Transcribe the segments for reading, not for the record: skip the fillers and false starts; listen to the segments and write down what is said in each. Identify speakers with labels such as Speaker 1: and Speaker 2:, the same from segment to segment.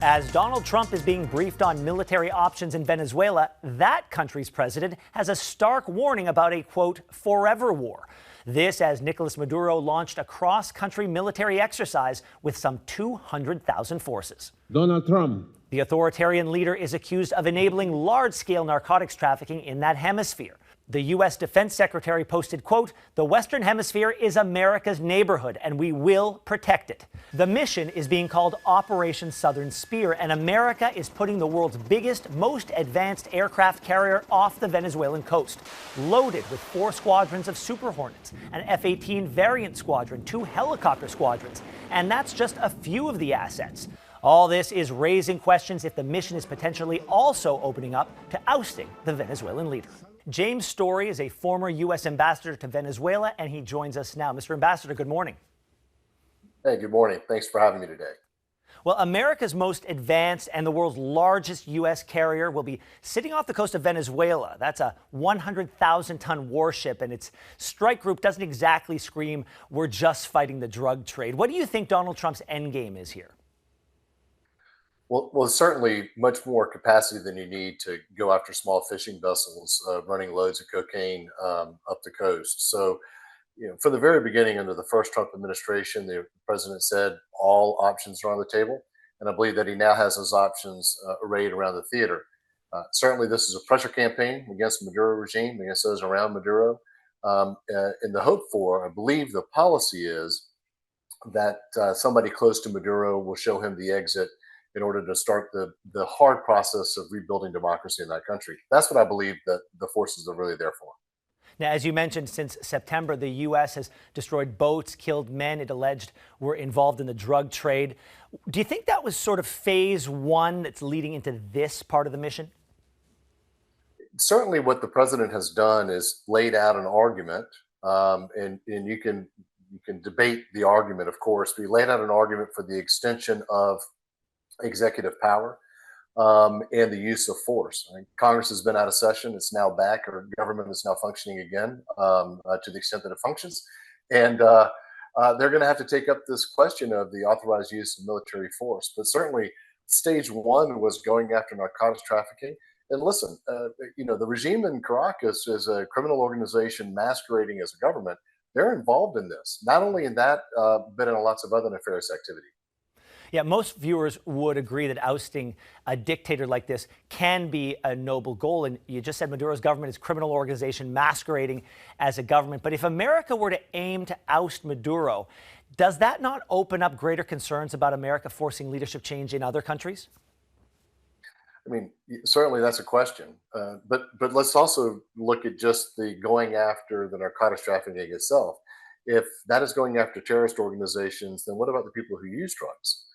Speaker 1: As Donald Trump is being briefed on military options in Venezuela, that country's president has a stark warning about a, quote, forever war. This as Nicolas Maduro launched a cross-country military exercise with some 200,000 forces.
Speaker 2: Donald Trump.
Speaker 1: The authoritarian leader is accused of enabling large-scale narcotics trafficking in that hemisphere. The U.S. Defense Secretary posted, quote, "The Western Hemisphere is America's neighborhood, and we will protect it." The mission is being called Operation Southern Spear, and America is putting the world's biggest, most advanced aircraft carrier off the Venezuelan coast, loaded with 4 squadrons of Super Hornets, an F-18 variant squadron, 2 helicopter squadrons, and that's just a few of the assets. All this is raising questions if the mission is potentially also opening up to ousting the Venezuelan leader. James Story is a former U.S. ambassador to Venezuela, and he joins us now. Mr. Ambassador, good morning.
Speaker 3: Hey, good morning. Thanks for having me today.
Speaker 1: Well, America's most advanced and the world's largest U.S. carrier will be sitting off the coast of Venezuela. That's a 100,000-ton warship, and its strike group doesn't exactly scream, "We're just fighting the drug trade." What do you think Donald Trump's endgame is here?
Speaker 3: Well, certainly much more capacity than you need to go after small fishing vessels running loads of cocaine up the coast. So, from the very beginning, under the first Trump administration, the president said all options are on the table, and I believe that he now has those options arrayed around the theater. Certainly, this is a pressure campaign against the Maduro regime, against those around Maduro, and the hope for, I believe, the policy is that somebody close to Maduro will show him the exit in order to start the hard process of rebuilding democracy in that country. That's what I believe that the forces are really there for.
Speaker 1: Now, as you mentioned, since September, the U.S. has destroyed boats, killed men it alleged were involved in the drug trade. Do you think that was sort of phase one that's leading into this part of the mission?
Speaker 3: Certainly, what the president has done is laid out an argument, and you can debate the argument, of course. We laid out an argument for the extension of executive power and the use of force. I mean, Congress has been out of session. It's now back, or government is now functioning again to the extent that it functions. And they're going to have to take up this question of the authorized use of military force. But certainly, stage one was going after narcotics trafficking. And listen, the regime in Caracas is a criminal organization masquerading as a government. They're involved in this, not only in that, but in lots of other nefarious activity.
Speaker 1: Yeah, most viewers would agree that ousting a dictator like this can be a noble goal. And you just said Maduro's government is a criminal organization masquerading as a government. But if America were to aim to oust Maduro, does that not open up greater concerns about America forcing leadership change in other countries?
Speaker 3: I mean, certainly that's a question. But let's also look at just the going after the narcotics trafficking itself. If that is going after terrorist organizations, then what about the people who use drugs?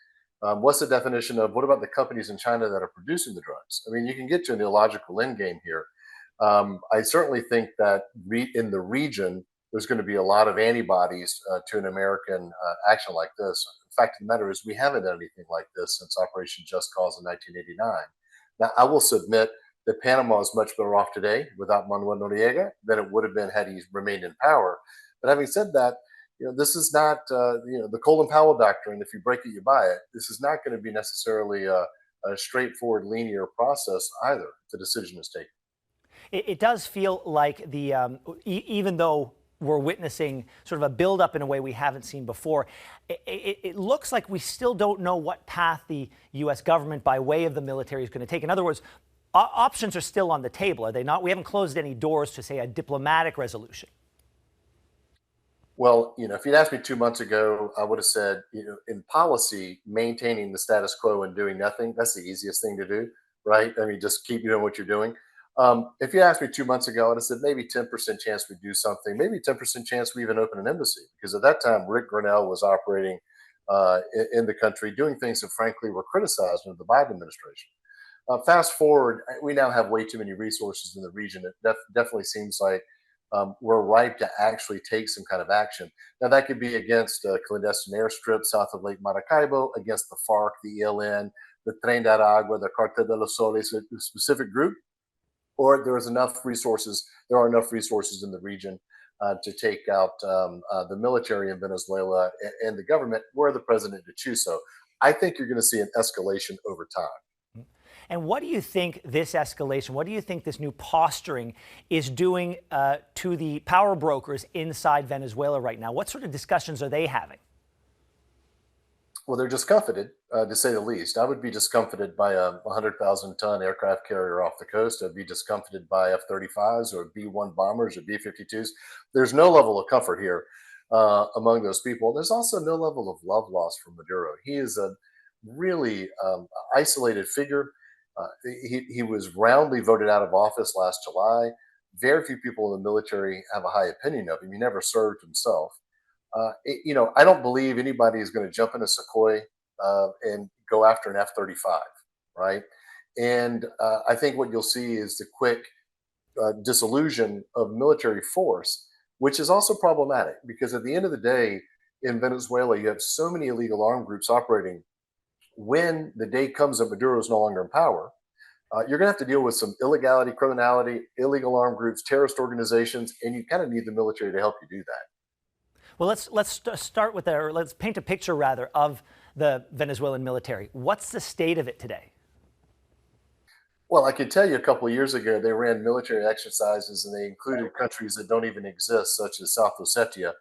Speaker 3: What's the definition of what about the companies in China that are producing the drugs? I mean, you can get to an illogical end game here. I certainly think that in the region, there's going to be a lot of antibodies to an American action like this. The fact of the matter is we haven't done anything like this since Operation Just Cause in 1989. Now, I will submit that Panama is much better off today without Manuel Noriega than it would have been had he remained in power. But having said that, this is not, the Colin Powell doctrine. If you break it, you buy it. This is not going to be necessarily a straightforward, linear process either. If the decision is taken.
Speaker 1: It does feel like even though we're witnessing sort of a buildup in a way we haven't seen before, it looks like we still don't know what path the U.S. government, by way of the military, is going to take. In other words, options are still on the table, are they not? We haven't closed any doors to, say, a diplomatic resolution.
Speaker 3: Well, if you'd asked me 2 months ago, I would have said, in policy, maintaining the status quo and doing nothing, that's the easiest thing to do, right? I mean, just keep doing what you're doing. If you asked me 2 months ago, I'd have said maybe 10% chance we do something, maybe 10% chance we even open an embassy, because at that time, Rick Grenell was operating in the country, doing things that frankly were criticized under the Biden administration. Fast forward, we now have way too many resources in the region. It definitely seems like we're ripe to actually take some kind of action. Now, that could be against a clandestine airstrip south of Lake Maracaibo, against the FARC, the ELN, the Tren de Aragua, the Cartel de los Soles, a specific group, or there are enough resources in the region to take out the military in Venezuela and the government, were the president to choose so. I think you're going to see an escalation over time.
Speaker 1: And what do you think this escalation, what do you think this new posturing is doing to the power brokers inside Venezuela right now? What sort of discussions are they having?
Speaker 3: Well, they're discomfited, to say the least. I would be discomfited by a 100,000-ton aircraft carrier off the coast. I'd be discomfited by F-35s or B-1 bombers or B-52s. There's no level of comfort here among those people. There's also no level of love lost from Maduro. He is a really isolated figure. He was roundly voted out of office last July. Very few people in the military have a high opinion of him. He never served himself. I don't believe anybody is going to jump in a Sukhoi and go after an F-35, right? And I think what you'll see is the quick disillusion of military force, which is also problematic because at the end of the day, in Venezuela, you have so many illegal armed groups operating. When the day comes that Maduro is no longer in power, you're going to have to deal with some illegality, criminality, illegal armed groups, terrorist organizations, and you kind of need the military to help you do that.
Speaker 1: Well, let's start with or let's paint a picture rather of the Venezuelan military. What's the state of it today?
Speaker 3: Well, I can tell you a couple of years ago, they ran military exercises and they included countries that don't even exist, such as South Ossetia,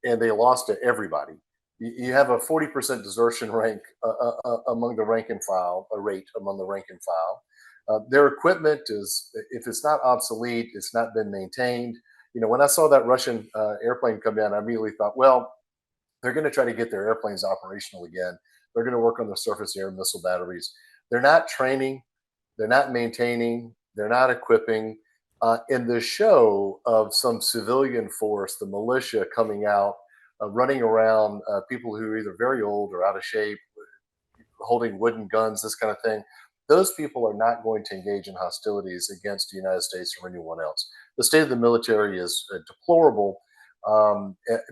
Speaker 3: and they lost to everybody. You have a 40% desertion rank among the rank and file, a rate among the rank and file. Their equipment is, if it's not obsolete, it's not been maintained. When I saw that Russian airplane come in, I immediately thought, well, they're going to try to get their airplanes operational again. They're going to work on their surface air missile batteries. They're not training, they're not maintaining, they're not equipping. In the show of some civilian force, the militia coming out, running around, people who are either very old or out of shape, holding wooden guns, this kind of thing. Those people are not going to engage in hostilities against the United States or anyone else. The state of the military is deplorable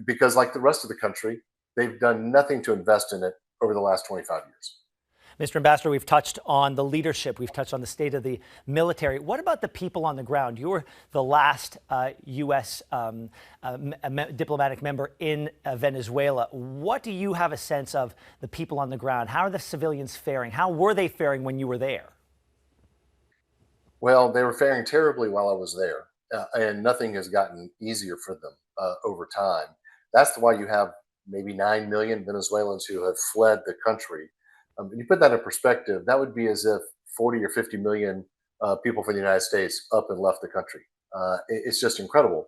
Speaker 3: because, like the rest of the country, they've done nothing to invest in it over the last 25 years.
Speaker 1: Mr. Ambassador, we've touched on the leadership. We've touched on the state of the military. What about the people on the ground? You were the last U.S. Diplomatic member in Venezuela. What do you have a sense of the people on the ground? How are the civilians faring? How were they faring when you were there?
Speaker 3: Well, they were faring terribly while I was there, and nothing has gotten easier for them over time. That's why you have maybe 9 million Venezuelans who have fled the country. When you put that in perspective, that would be as if 40 or 50 million people from the United States up and left the country. It's just incredible.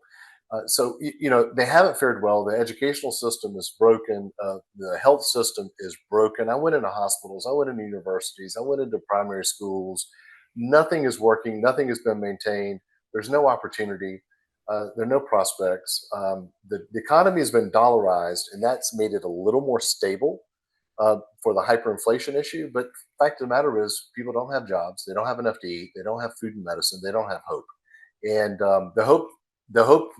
Speaker 3: They haven't fared well. The educational system is broken. The health system is broken. I went into hospitals. I went into universities. I went into primary schools. Nothing is working. Nothing has been maintained. There's no opportunity. There are no prospects. The economy has been dollarized, and that's made it a little more stable for the hyperinflation issue. But the fact of the matter is, people don't have jobs. They don't have enough to eat. They don't have food and medicine. They don't have hope. And the hope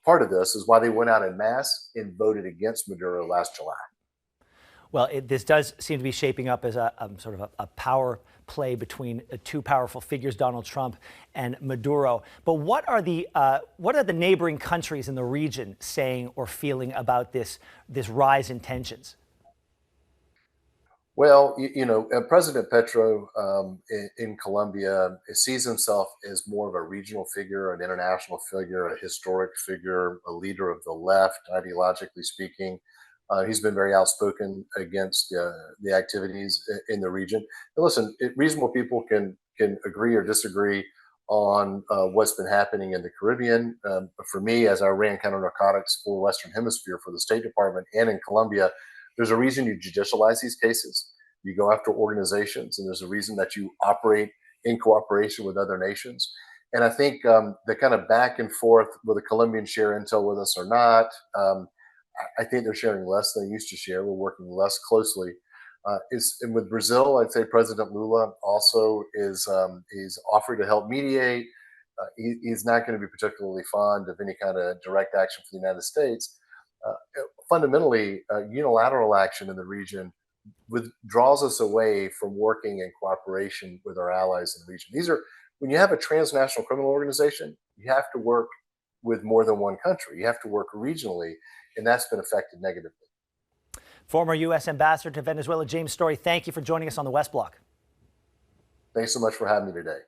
Speaker 3: part of this is why they went out en masse and voted against Maduro last July.
Speaker 1: Well, this does seem to be shaping up as a sort of a power play between two powerful figures, Donald Trump and Maduro. But what are the neighboring countries in the region saying or feeling about this rise in tensions?
Speaker 3: Well, President Petro in Colombia sees himself as more of a regional figure, an international figure, a historic figure, a leader of the left, ideologically speaking. He's been very outspoken against the activities in the region. And listen, reasonable people can agree or disagree on what's been happening in the Caribbean. For me, as I ran counter narcotics for Western Hemisphere for the State Department and in Colombia, there's a reason you judicialize these cases. You go after organizations, and there's a reason that you operate in cooperation with other nations. And I think the kind of back and forth, will the Colombians share intel with us or not? I think they're sharing less than they used to share. We're working less closely. And with Brazil, I'd say President Lula also is offering to help mediate. He's not going to be particularly fond of any kind of direct action from the United States. Fundamentally, unilateral action in the region withdraws us away from working in cooperation with our allies in the region. When you have a transnational criminal organization, you have to work with more than one country. You have to work regionally, and that's been affected negatively.
Speaker 1: Former U.S. Ambassador to Venezuela, James Story, thank you for joining us on the West Block.
Speaker 3: Thanks so much for having me today.